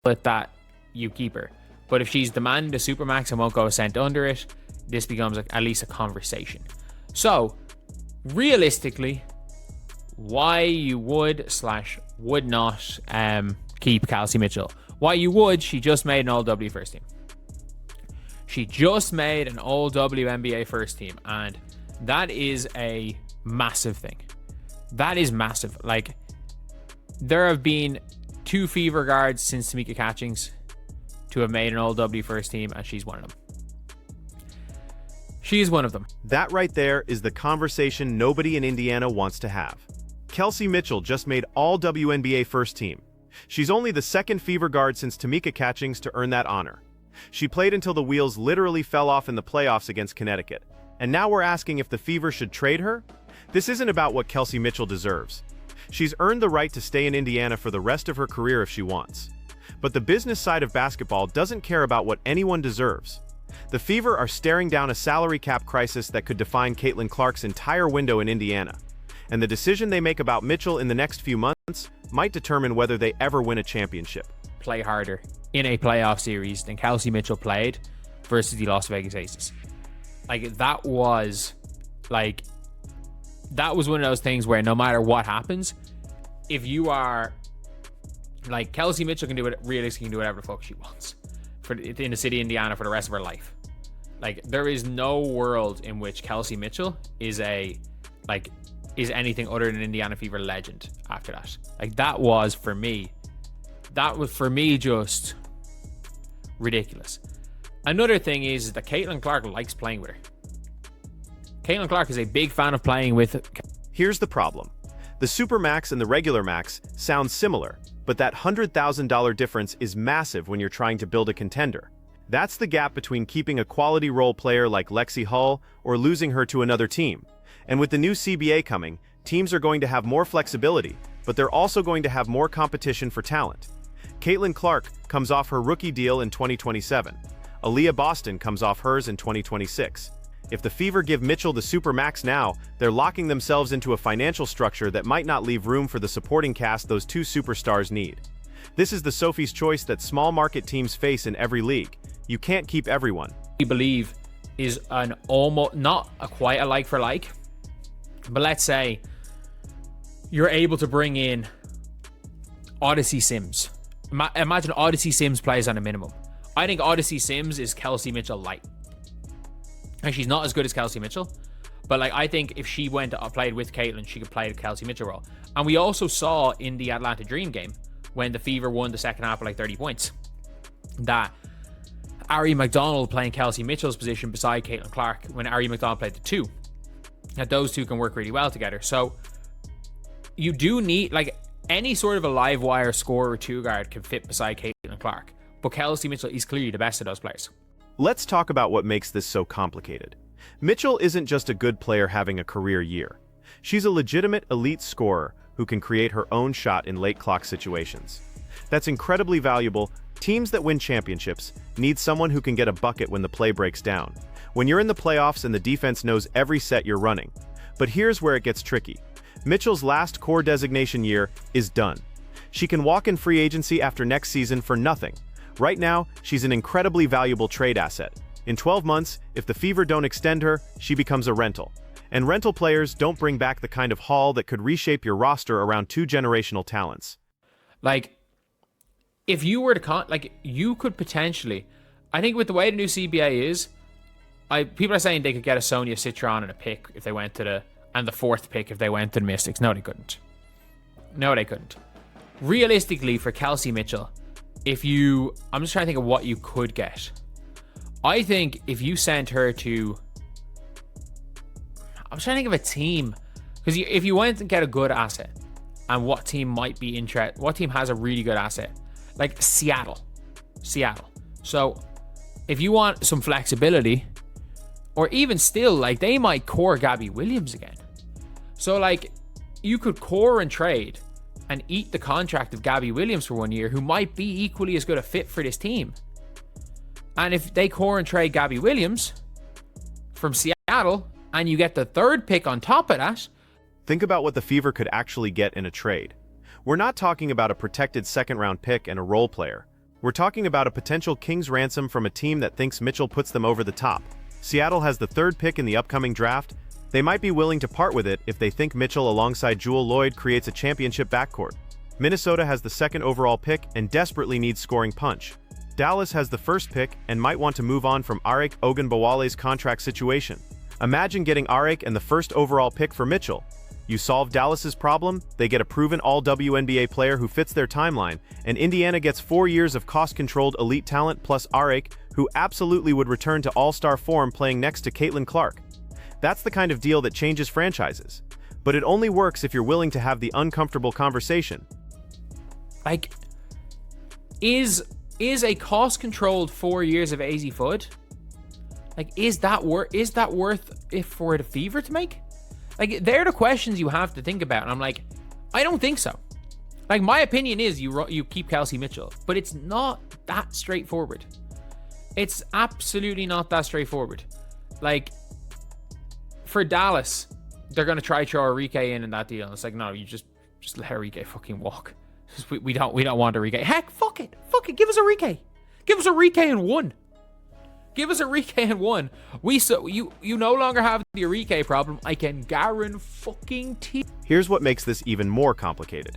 but that you keep her. But if she's demanding the supermax and won't go a cent under it, this becomes at least a conversation. So, realistically, why you would not keep Kelsey Mitchell? Why you would, she just made an All-W first team. She just made an All-WNBA first team, and that is a massive thing. That is massive. Like, there have been 2 Fever guards since Tamika Catchings to have made an All-W first team, and she's one of them. She is one of them. That right there is the conversation nobody in Indiana wants to have. Kelsey Mitchell just made All-WNBA first team. She's only the 2nd Fever guard since Tamika Catchings to earn that honor. She played until the wheels literally fell off in the playoffs against Connecticut. And now we're asking if the Fever should trade her? This isn't about what Kelsey Mitchell deserves. She's earned the right to stay in Indiana for the rest of her career if she wants. But the business side of basketball doesn't care about what anyone deserves. The Fever are staring down a salary cap crisis that could define Caitlin Clark's entire window in Indiana. And the decision they make about Mitchell in the next few months might determine whether they ever win a championship. Play harder in a playoff series than Kelsey Mitchell played versus the Las Vegas Aces. Like, that was one of those things where no matter what happens, if you are like, Kelsey Mitchell can do it, realistically can do whatever the fuck she wants in the city of Indiana for the rest of her life. Like, there is no world in which Kelsey Mitchell is anything other than an Indiana Fever legend after that. Like, that was for me just ridiculous. Another thing is that Caitlin Clark likes playing with her. Caitlin Clark is a big fan of playing with. Here's the problem. The Supermax and the regular max sound similar, but that $100,000 difference is massive when you're trying to build a contender. That's the gap between keeping a quality role player like Lexi Hull or losing her to another team. And with the new CBA coming, teams are going to have more flexibility, but they're also going to have more competition for talent. Caitlin Clark comes off her rookie deal in 2027. Aaliyah Boston comes off hers in 2026. If the Fever give Mitchell the Supermax now, they're locking themselves into a financial structure that might not leave room for the supporting cast those 2 superstars need. This is the Sophie's choice that small market teams face in every league. You can't keep everyone. We believe is an almost, not a quite a like for like, but let's say you're able to bring in Odyssey Sims. Imagine Odyssey Sims plays on a minimum. I think Odyssey Sims is Kelsey Mitchell light. And she's not as good as Kelsey Mitchell, but like, I think if she went and played with Caitlin, she could play the Kelsey Mitchell role. And we also saw in the Atlanta Dream game, when the Fever won the second half by like 30 points, that Ari McDonald playing Kelsey Mitchell's position beside Caitlin Clark, when Ari McDonald played the 2, that those 2 can work really well together. So you do need, like, any sort of a live wire scorer 2 guard can fit beside Caitlin Clark, but Kelsey Mitchell is clearly the best of those players. Let's talk about what makes this so complicated. Mitchell isn't just a good player having a career year. She's a legitimate elite scorer who can create her own shot in late clock situations. That's incredibly valuable. Teams that win championships need someone who can get a bucket when the play breaks down, when you're in the playoffs and the defense knows every set you're running. But here's where it gets tricky. Mitchell's last core designation year is done. She can walk in free agency after next season for nothing. Right now, she's an incredibly valuable trade asset. In 12 months, if the Fever don't extend her, she becomes a rental. And rental players don't bring back the kind of haul that could reshape your roster around 2 generational talents. Like, if you were to you could potentially, I think with the way the new CBA is, people are saying they could get a Sonia Citron and a pick if they went to and the 4th pick if they went to the Mystics. No, they couldn't. No, they couldn't. Realistically, for Kelsey Mitchell, I'm just trying to think of what you could get. I think if you sent her to, I'm trying to think of a team, because if you went and get a good asset, and what team might be interested, what team has a really good asset, like Seattle. So if you want some flexibility, or even still, like, they might core Gabby Williams again. So like, you could core and trade and eat the contract of Gabby Williams for 1 year, who might be equally as good a fit for this team. And if they core and trade Gabby Williams from Seattle, and you get the 3rd pick on top of that. Think about what the Fever could actually get in a trade. We're not talking about a protected 2nd-round pick and a role player. We're talking about a potential king's ransom from a team that thinks Mitchell puts them over the top. Seattle has the 3rd pick in the upcoming draft. They might be willing to part with it if they think Mitchell alongside Jewel Lloyd creates a championship backcourt. Minnesota has the 2nd overall pick and desperately needs scoring punch. Dallas has the 1st pick and might want to move on from Arik Ogunbowale's contract situation. Imagine getting Arik and the 1st overall pick for Mitchell. You solve Dallas's problem, they get a proven all-WNBA player who fits their timeline, and Indiana gets 4 years of cost-controlled elite talent plus Arik, who absolutely would return to all-star form playing next to Caitlin Clark. That's the kind of deal that changes franchises. But it only works if you're willing to have the uncomfortable conversation. Like, is a cost-controlled 4 years of AZ FUD? Like, is that worth it for the Fever to make? Like, they're the questions you have to think about, and I'm like, I don't think so. Like, my opinion is you keep Kelsey Mitchell, but it's not that straightforward. It's absolutely not that straightforward. Like, for Dallas, they're gonna try to throw Enrique in that deal, and it's like, no, you just let Enrique fucking walk. We don't want Enrique. Heck, fuck it, give us Enrique. Give us Enrique in 1. Give us Enrique in 1. You no longer have the Enrique problem. I can guarantee. Here's what makes this even more complicated.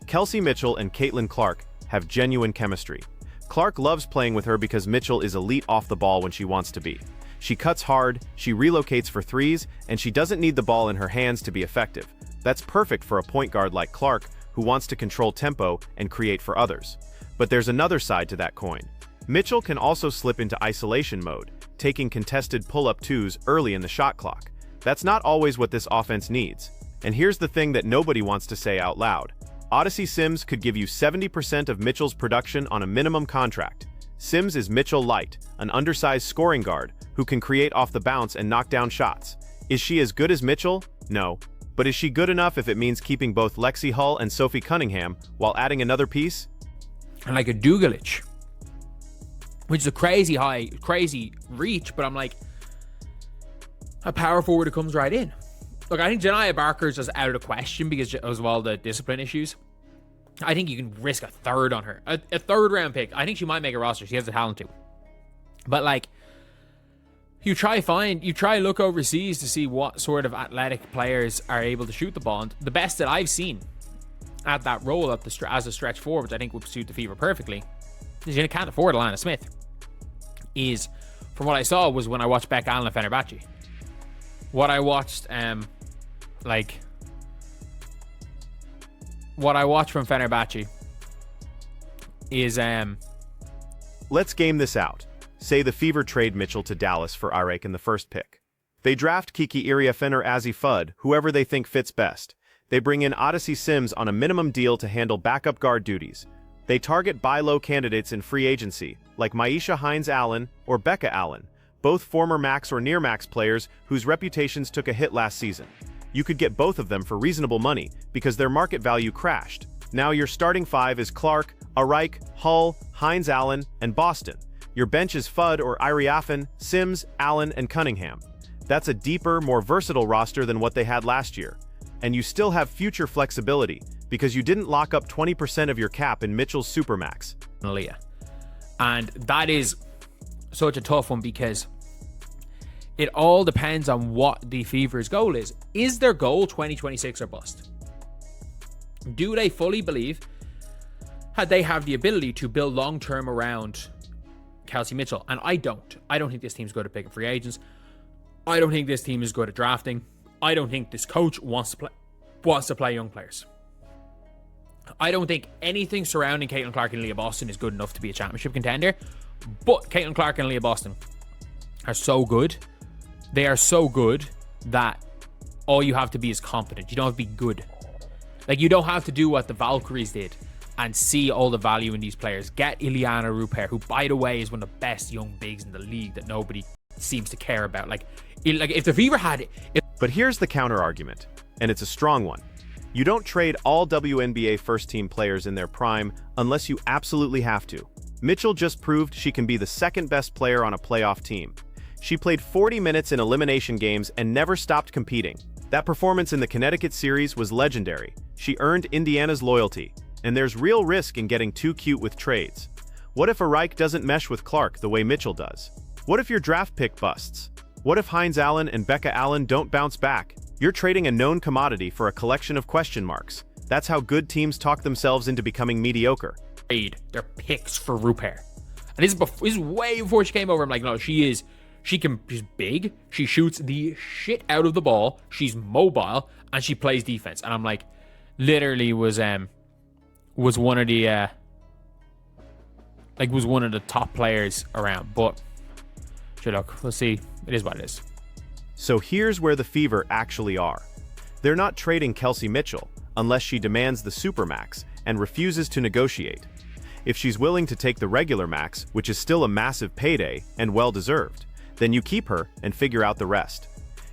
Kelsey Mitchell and Caitlin Clark have genuine chemistry. Clark loves playing with her because Mitchell is elite off the ball when she wants to be. She cuts hard, she relocates for threes, and she doesn't need the ball in her hands to be effective. That's perfect for a point guard like Clark, who wants to control tempo and create for others. But there's another side to that coin. Mitchell can also slip into isolation mode, taking contested pull-up 2s early in the shot clock. That's not always what this offense needs. And here's the thing that nobody wants to say out loud. Odyssey Sims could give you 70% of Mitchell's production on a minimum contract. Sims is Mitchell Light, an undersized scoring guard who can create off the bounce and knock down shots. Is she as good as Mitchell? No. But is she good enough if it means keeping both Lexi Hull and Sophie Cunningham while adding another piece? And like a Dugalich, which is a crazy reach, but I'm like, a power forward who comes right in. Look, I think Janiah Barker's just out of the question because of all the discipline issues. I think you can risk a 3rd on her. A 3rd round pick. I think she might make a roster. She has the talent to. But like, you try look overseas to see what sort of athletic players are able to shoot the ball. And the best that I've seen at that role as a stretch forward, which I think would suit the Fever perfectly, because you can't afford Alana Smith, is, from what I saw, was when I watched Beck Allen at Fenerbahce. What I watched from Fenerbahce is Let's game this out. Say the Fever trade Mitchell to Dallas for Arik in the 1st pick. They draft Kiki Iriafen or Azzi Fudd, whoever they think fits best. They bring in Odyssey Sims on a minimum deal to handle backup guard duties. They target buy low candidates in free agency, like Maisha Hines-Allen or Becca Allen, both former max or near max players whose reputations took a hit last season. You could get both of them for reasonable money because their market value crashed. Now your starting 5 is Clark, Arik, Hull, Hines-Allen, and Boston. Your bench is Fudd or Iriafen, Sims, Allen, and Cunningham. That's a deeper, more versatile roster than what they had last year. And you still have future flexibility because you didn't lock up 20% of your cap in Mitchell's Supermax. Leah. And that is such a tough one because it all depends on what the Fever's goal is. Is their goal 2026 or bust? Do they fully believe that they have the ability to build long-term around Kelsey Mitchell? And I don't. I don't think this team's good at picking free agents. I don't think this team is good at drafting. I don't think this coach wants to play young players. I don't think anything surrounding Caitlin Clark and Leah Boston is good enough to be a championship contender. But Caitlin Clark and Leah Boston are so good. They are so good that all you have to be is competent. You don't have to be good. Like, you don't have to do what the Valkyries did and see all the value in these players. Get Ileana Rupert, who, by the way, is one of the best young bigs in the league that nobody seems to care about. Like if the Fever had it... But here's the counter-argument, and it's a strong one. You don't trade all WNBA first-team players in their prime unless you absolutely have to. Mitchell just proved she can be the second-best player on a playoff team. She played 40 minutes in elimination games and never stopped competing. That performance in the Connecticut series was legendary. She earned Indiana's loyalty, and there's real risk in getting too cute with trades. What if a Reich doesn't mesh with Clark the way Mitchell does? What if your draft pick busts? What if Hines Allen and Becca Allen don't bounce back? You're trading a known commodity for a collection of question marks. That's how good teams talk themselves into becoming mediocre. Trade their picks for Rupert. And this is way before she came over. I'm like, no, she's big. She shoots the shit out of the ball. She's mobile and she plays defense. And I'm like, literally was one of the was one of the top players around. But sure, look, we'll see. It is what it is. So here's where the Fever actually are. They're not trading Kelsey Mitchell unless she demands the Supermax and refuses to negotiate. If she's willing to take the regular max, which is still a massive payday and well-deserved, then you keep her and figure out the rest.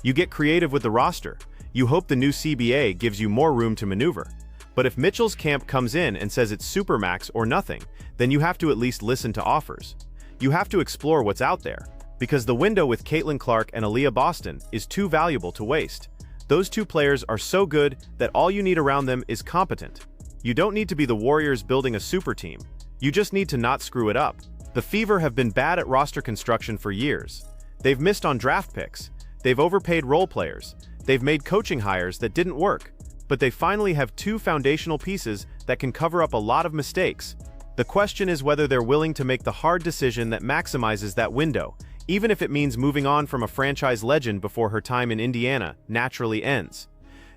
You get creative with the roster. You hope the new CBA gives you more room to maneuver. But if Mitchell's camp comes in and says it's Supermax or nothing, then you have to at least listen to offers. You have to explore what's out there, because the window with Caitlin Clark and Aaliyah Boston is too valuable to waste. Those two players are so good that all you need around them is competent. You don't need to be the Warriors building a super team. You just need to not screw it up. The Fever have been bad at roster construction for years. They've missed on draft picks. They've overpaid role players. They've made coaching hires that didn't work. But they finally have two foundational pieces that can cover up a lot of mistakes. The question is whether they're willing to make the hard decision that maximizes that window, even if it means moving on from a franchise legend before her time in Indiana naturally ends.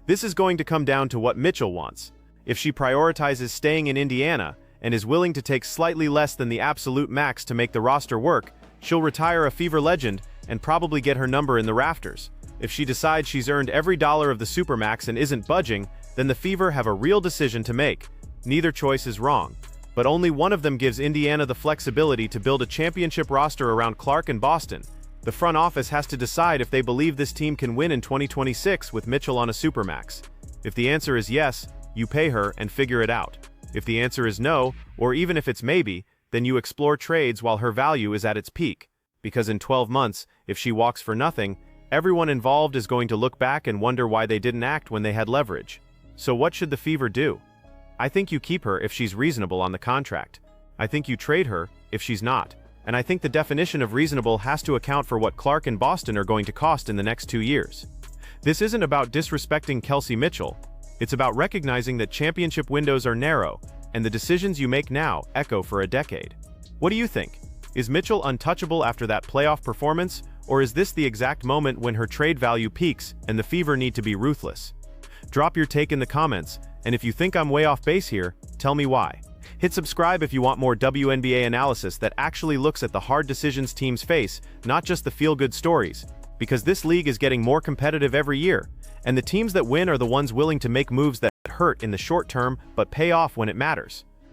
This is going to come down to what Mitchell wants. If she prioritizes staying in Indiana and is willing to take slightly less than the absolute max to make the roster work, she'll retire a Fever legend and probably get her number in the rafters. If she decides she's earned every dollar of the Supermax and isn't budging, then the Fever have a real decision to make. Neither choice is wrong, but only one of them gives Indiana the flexibility to build a championship roster around Clark and Boston. The front office has to decide if they believe this team can win in 2026 with Mitchell on a Supermax. If the answer is yes, you pay her and figure it out. If the answer is no, or even if it's maybe, then you explore trades while her value is at its peak. Because in 12 months, if she walks for nothing, everyone involved is going to look back and wonder why they didn't act when they had leverage. So what should the Fever do? I think you keep her if she's reasonable on the contract. I think you trade her if she's not. And I think the definition of reasonable has to account for what Clark and Boston are going to cost in the next 2 years. This isn't about disrespecting Kelsey Mitchell. It's about recognizing that championship windows are narrow, and the decisions you make now echo for a decade. What do you think? Is Mitchell untouchable after that playoff performance, or is this the exact moment when her trade value peaks and the Fever need to be ruthless? Drop your take in the comments, and if you think I'm way off base here, tell me why. Hit subscribe if you want more WNBA analysis that actually looks at the hard decisions teams face, not just the feel-good stories, because this league is getting more competitive every year, and the teams that win are the ones willing to make moves that hurt in the short term but pay off when it matters.